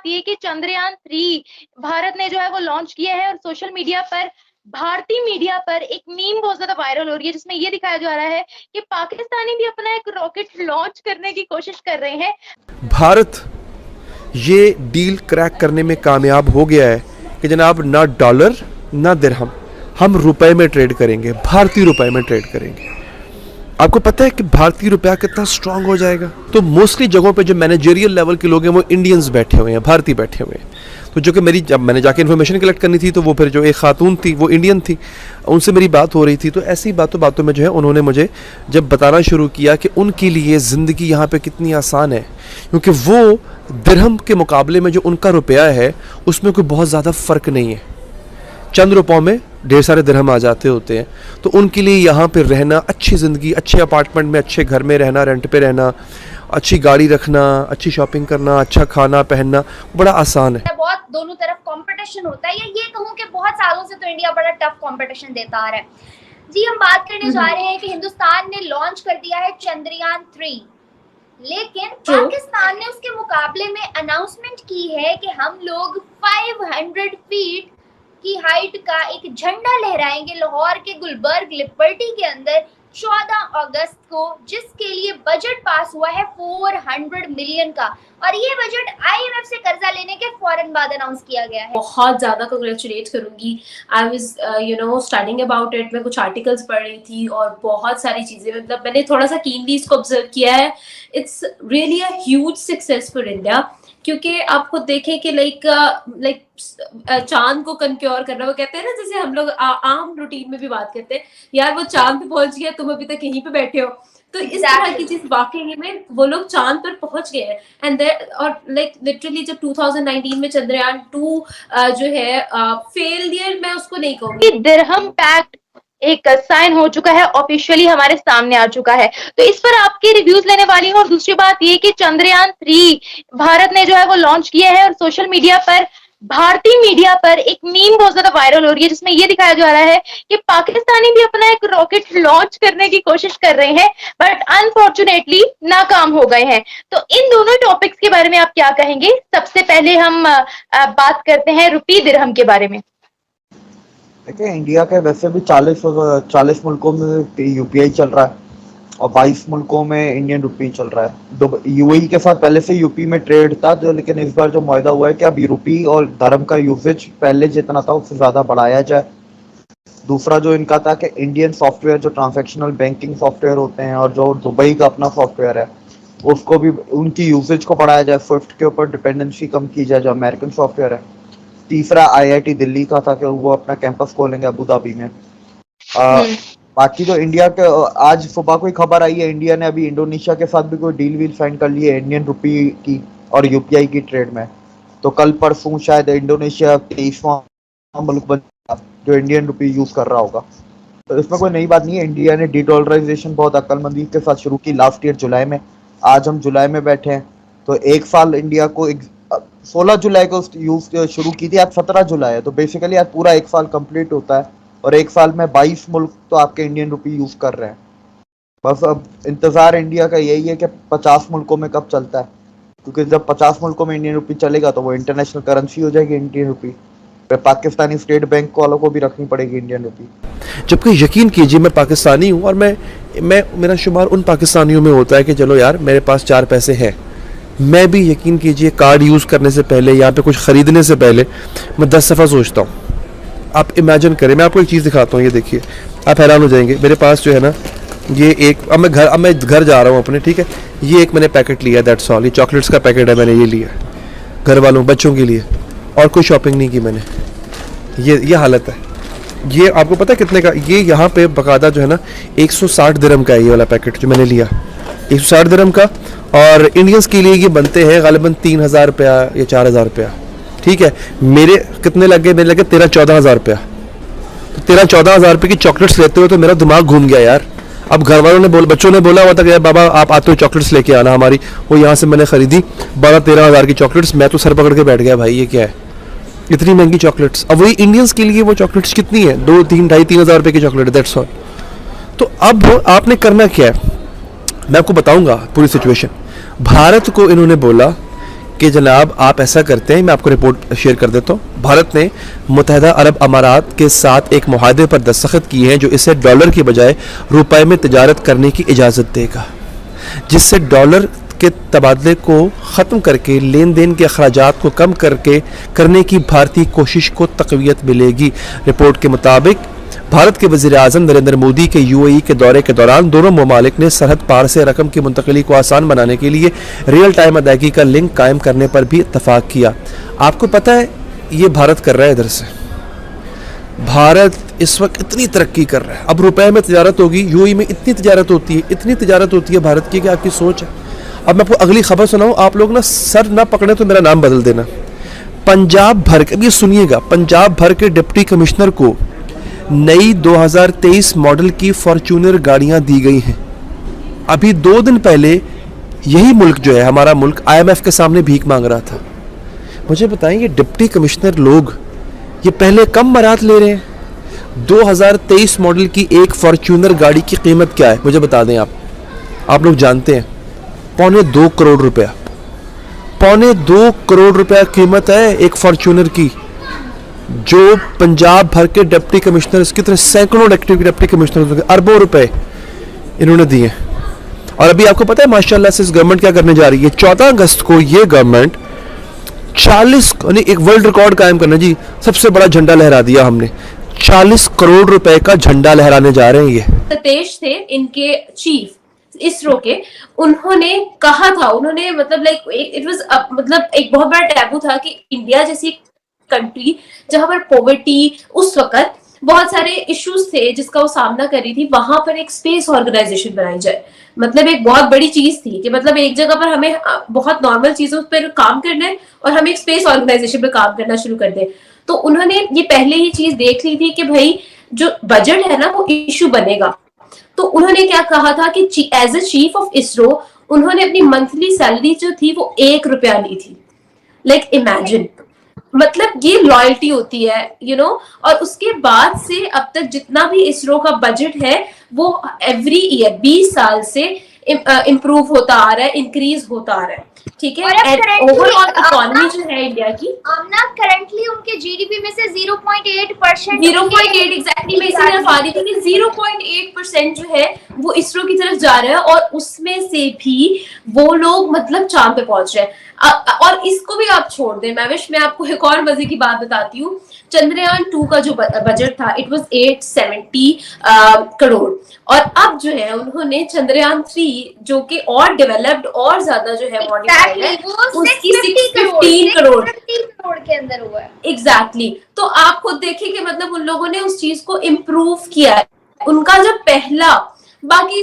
ये है कि चंद्रयान-3 भारत ने जो है वो लॉन्च किया है और सोशल मीडिया पर भारतीय मीडिया पर एक मीम बहुत ज़्यादा वायरल हो रही है जिसमें ये दिखाया जा रहा है कि पाकिस्तानी भी अपना एक रॉकेट लॉन्च करने की कोशिश कर रहे हैं। भारत ये डील क्रैक करने में कामयाब हो गया है कि जनाब ना डॉलर ना दिरहम, हम रुपए में ट्रेड करेंगे, भारतीय रुपए में ट्रेड करेंगे। आपको पता है कि भारतीय रुपया कितना स्ट्रांग हो जाएगा। तो मोस्टली जगहों पे जो मैनेजरियल लेवल के लोग हैं वो इंडियंस बैठे हुए हैं, भारतीय बैठे हुए हैं। तो जो कि मेरी जब मैंने जाके इन्फॉर्मेशन कलेक्ट करनी थी तो वो फिर जो एक खातून थी वो इंडियन थी, उनसे मेरी बात हो रही थी। तो ऐसी बातों बातों में जो है उन्होंने मुझे जब बताना शुरू किया कि उनके लिए ज़िंदगी यहाँ पे कितनी आसान है, क्योंकि वो दिरहम के मुकाबले में जो उनका रुपया है उसमें कोई बहुत ज़्यादा फ़र्क नहीं है। चंद रुपयों में ढेर सारे दिरहम आ जाते होते हैं। तो उनके लिए यहाँ पे रहना, अच्छी ज़िंदगी, अच्छे अपार्टमेंट में, अच्छे घर में रहना, रेंट पे रहना, अच्छी गाड़ी रखना, अच्छी शॉपिंग करना, अच्छा खाना पहनना बड़ा आसान है। बहुत दोनों तरफ कंपटीशन होता है, या ये कहूँ कि बहुत सालों से तो इंडिया बड़ा टफ कंपटीशन देता आ रहा है। जी, हम बात करने जा रहे हैं कि हिंदुस्तान ने लॉन्च कर दिया है चंद्रयान-3, लेकिन पाकिस्तान ने उसके मुकाबले में अनाउंसमेंट की है कि हम लोग 500 फीट की हाइट का एक झंडा लहराएंगे लाहौर के गुलबर्ग लिबर्टी के अंदर 14 अगस्त को, जिसके लिए बजट पास हुआ है 400 मिलियन का, और ये बजट आईएमएफ से कर्जा लेने के फौरन बाद अनाउंस किया गया है। बहुत ज़्यादा कंग्रेचुलेट करूंगी। I was studying about it, मैं कुछ आर्टिकल्स पढ़ रही थी और बहुत सारी चीज़ें, मतलब मैंने थोड़ा सा कीनली इसको ऑब्जर्व किया है। It's really a huge success for India, क्योंकि आप खुद देखें कि लाइक चांद को कनक्योर करना, वो कहते हैं ना, जैसे हम लोग आम रूटीन में भी बात करते हैं, यार वो चांद पे पहुंच गया, तुम अभी तक यहीं पे बैठे हो। तो इस तरह की चीज वाकई में वो लोग चांद पर पहुंच गए हैं। एंड और लाइक लिटरली जब 2019 में चंद्रयान-2 जो है फेलियर, मैं उसको नहीं कहूंगी, दिरहम पैक्ट एक साइन हो चुका है, ऑफिशियली हमारे सामने आ चुका है। तो इस पर आपके रिव्यूज लेने वाली हूँ। और दूसरी बात ये कि चंद्रयान-3 भारत ने जो है वो लॉन्च किया है और सोशल मीडिया पर भारतीय मीडिया पर एक मीम बहुत ज्यादा वायरल हो रही है जिसमें ये दिखाया जा रहा है कि पाकिस्तानी भी अपना एक रॉकेट लॉन्च करने की कोशिश कर रहे हैं, बट अनफॉर्चुनेटली नाकाम हो गए हैं। तो इन दोनों टॉपिक्स के बारे में आप क्या कहेंगे? सबसे पहले हम बात करते हैं रुपये दिरहम के बारे में। देखिए, इंडिया के वैसे भी 40 मुल्कों में यूपीआई चल रहा है और 22 मुल्कों में इंडियन रुपी चल रहा है। यूएई के साथ पहले से यूपी में ट्रेड था, जो लेकिन इस बार जो मुआहदा हुआ है कि अब रुपी और धर्म का यूसेज पहले जितना था उससे ज़्यादा बढ़ाया जाए। दूसरा जो इनका था कि इंडियन सॉफ्टवेयर, जो ट्रांजैक्शनल बैंकिंग सॉफ्टवेयर होते हैं और जो दुबई का अपना सॉफ्टवेयर है, उसको भी उनकी यूसेज को बढ़ाया जाए, स्विफ्ट के ऊपर डिपेंडेंसी कम की जाए जो अमेरिकन सॉफ्टवेयर है। तीसरा आईआईटी दिल्ली का था कि वो अपना कैंपस खोलेंगे अबू धाबी में। बाकी तो इंडिया के, आज सुबह कोई खबर आई है, इंडिया ने अभी इंडोनेशिया के साथ भी कोई डील साइन कर ली है इंडियन रुपी की और यूपीआई की ट्रेड में। तो कल परसों शायद इंडोनेशिया 23वां मुल्क बन जो इंडियन रुपी यूज कर रहा होगा। तो इसमें कोई नई बात नहीं है। इंडिया ने डीडॉलराइजेशन बहुत अक्लमंदी के साथ शुरू की लास्ट ईयर जुलाई में। आज हम जुलाई में बैठे हैं, तो एक साल इंडिया को 16 जुलाई को यूज शुरू की थी, आज 17 जुलाई है, तो बेसिकली आज पूरा एक साल कंप्लीट होता है। और एक साल में 22 मुल्क तो आपके इंडियन रुपी यूज कर रहे हैं। बस अब इंतजार इंडिया का यही है कि 50 मुल्कों में कब चलता है, क्योंकि जब 50 मुल्कों में इंडियन रुपी चलेगा तो वो इंटरनेशनल करेंसी हो जाएगी इंडियन रुपी। फिर पाकिस्तानी स्टेट बैंक वालों को भी रखनी पड़ेगी इंडियन रुपी। जबकि यकीन कीजिए मैं पाकिस्तानी हूँ और मैं मेरा शुमार उन पाकिस्तानियों में होता है कि चलो यार मेरे पास 4 पैसे हैं। मैं भी यकीन कीजिए कार्ड यूज़ करने से पहले, यहाँ पे कुछ ख़रीदने से पहले मैं 10 दफ़ा सोचता हूँ। आप इमेजिन करें, मैं आपको एक चीज़ दिखाता हूँ, ये देखिए, आप हैरान हो जाएंगे। मेरे पास जो है ना, ये एक, अब मैं घर जा रहा हूँ अपने, ठीक है, ये एक मैंने पैकेट लिया, दैट्स ऑल। ये चॉकलेट्स का पैकेट है, मैंने ये लिया घर वालों बच्चों के लिए, और कोई शॉपिंग नहीं की मैंने। ये हालत है। ये आपको पता है कितने का? ये यहाँ पे बाकायदा जो है ना 160 दिरहम का है ये वाला पैकेट जो मैंने लिया, 160 दिरहम का। और इंडियंस के लिए ये बनते हैं गालिबन 3000 रुपया या 4000 रुपया, ठीक है। मेरे कितने लग गए? मेरे लगे 13-14 हज़ार रुपया। तो 13-14 हज़ार रुपये की चॉकलेट्स लेते हुए तो मेरा दिमाग घूम गया यार। अब घर वालों ने बच्चों ने बोला हुआ था कि यार बाबा आप आते हो चॉकलेट्स लेके आना हमारी, वो यहाँ से मैंने खरीदी 12-13 हज़ार की चॉकलेट्स। मैं तो सर पकड़ के बैठ गया, भाई ये क्या है, इतनी महंगी चॉकलेट्स। अब वही इंडियंस के लिए वो चॉकलेट्स कितनी है? 2-3 हज़ार रुपये की चॉकलेट, दैट्स ऑल। तो अब आपने करना क्या है, मैं आपको बताऊंगा पूरी सिचुएशन। भारत को इन्होंने बोला कि जनाब आप ऐसा करते हैं, मैं आपको रिपोर्ट शेयर कर देता हूँ। भारत ने मुत्तहदा अरब अमारात के साथ एक मुआहदे पर दस्तखत किए हैं जो इसे डॉलर की बजाय रुपए में तजारत करने की इजाज़त देगा, जिससे डॉलर के तबादले को ख़त्म करके लेन देन के अखराजात को कम करने की भारतीय कोशिश को तक़वियत मिलेगी। रिपोर्ट के मुताबिक भारत के वज़ीर-ए-आज़म नरेंद्र मोदी के यूएई के दौरे के दौरान दोनों ममालिक ने सरहद पार से रकम की मुंतकिली को आसान बनाने के लिए रियल टाइम अदायगी का लिंक कायम करने पर भी इत्तफाक किया। आपको पता है ये भारत कर रहा है, इधर से भारत इस वक्त इतनी तरक्की कर रहा है, अब रुपए में तजारत होगी, यूएई में इतनी तजारत होती है भारत की कि आपकी सोच है। अब मैं आपको अगली खबर सुनाऊं, आप लोग ना सर ना पकड़े तो मेरा नाम बदल देना। पंजाब भर के, अब ये सुनिएगा, पंजाब भर के डिप्टी कमिश्नर को नई 2023 मॉडल की फॉर्च्यूनर गाड़ियां दी गई हैं। अभी 2 दिन पहले यही मुल्क जो है हमारा मुल्क आईएमएफ के सामने भीख मांग रहा था। मुझे बताएं ये डिप्टी कमिश्नर लोग ये पहले कम मरात ले रहे हैं। 2023 मॉडल की एक फॉर्च्यूनर गाड़ी की कीमत क्या है मुझे बता दें आप लोग जानते हैं, 2.25 करोड़ रुपया, 2.25 करोड़ रुपया कीमत है एक फॉर्च्यूनर की, जो पंजाब भर के डिप्टी कमिश्नर, इसकी तरह सैकड़ों डिप्टी कमिश्नर अरबों रुपए इन्होंने दिए। और अभी आपको पता है माशाल्लाह से इस गवर्नमेंट क्या करने जा रही है, 14 अगस्त को ये गवर्नमेंट 40 एक वर्ल्ड रिकॉर्ड कायम करना जी, सबसे बड़ा झंडा लहरा दिया हमने, 40 करोड़ रुपए का झंडा लहराने जा रहे हैं ये। सतीश थे इनके चीफ इसरो के, उन्होंने कहा था, उन्होंने मतलब लाइक इट वाज मतलब एक बहुत बड़ा टैबू था कि इंडिया जैसी कंट्री जहां पर पॉवर्टी उस वक्त बहुत सारे इश्यूज थे जिसका वो सामना कर रही थी, वहां पर एक स्पेस ऑर्गेनाइजेशन बनाई जाए। मतलब एक बहुत बड़ी चीज थी कि मतलब एक जगह पर हमें बहुत नॉर्मल चीजों पर काम करना है और हम एक स्पेस ऑर्गेनाइजेशन पर काम करना शुरू कर दें। तो उन्होंने ये पहले ही चीज देख ली थी कि भाई जो बजट है ना वो इश्यू बनेगा। तो उन्होंने क्या कहा था कि as a chief of ISRO उन्होंने अपनी मंथली सैलरी जो थी वो 1 रुपया ली थी। लाइक इमेजिन, मतलब ये लॉयल्टी होती है और उसके बाद से अब तक जितना भी इसरो का बजट है वो एवरी ईयर 20 साल से इम्प्रूव होता आ रहा है, इंक्रीज होता आ रहा है, ठीक है। एंड ओवरऑल इकोनॉमी जो है इंडिया की आमना करंटली उनके जीडीपी में से 0.8% 0.8 एग्जैक्टली मैं इसी तरफ आ रही थी कि 0.8% जो है वो इसरो की तरफ जा रहा है और उसमें से भी वो लोग मतलब चांद पे पहुंच रहे हैं। और इसको भी आप छोड़ दें मैं आपको एक और मजे की बात बताती हूँ। चंद्रयान 2 का जो बजट था इट वाज 870 करोड़ और अब जो है उन्होंने चंद्रयान 3 जो कि और डेवलप्ड और ज्यादा जो है मॉडिफाइड है उसकी 615 करोड़ के अंदर हुआ है। एग्जैक्टली तो आप खुद देखिए कि मतलब उन लोगों ने उस चीज को इम्प्रूव किया है। उनका जो पहला बाकी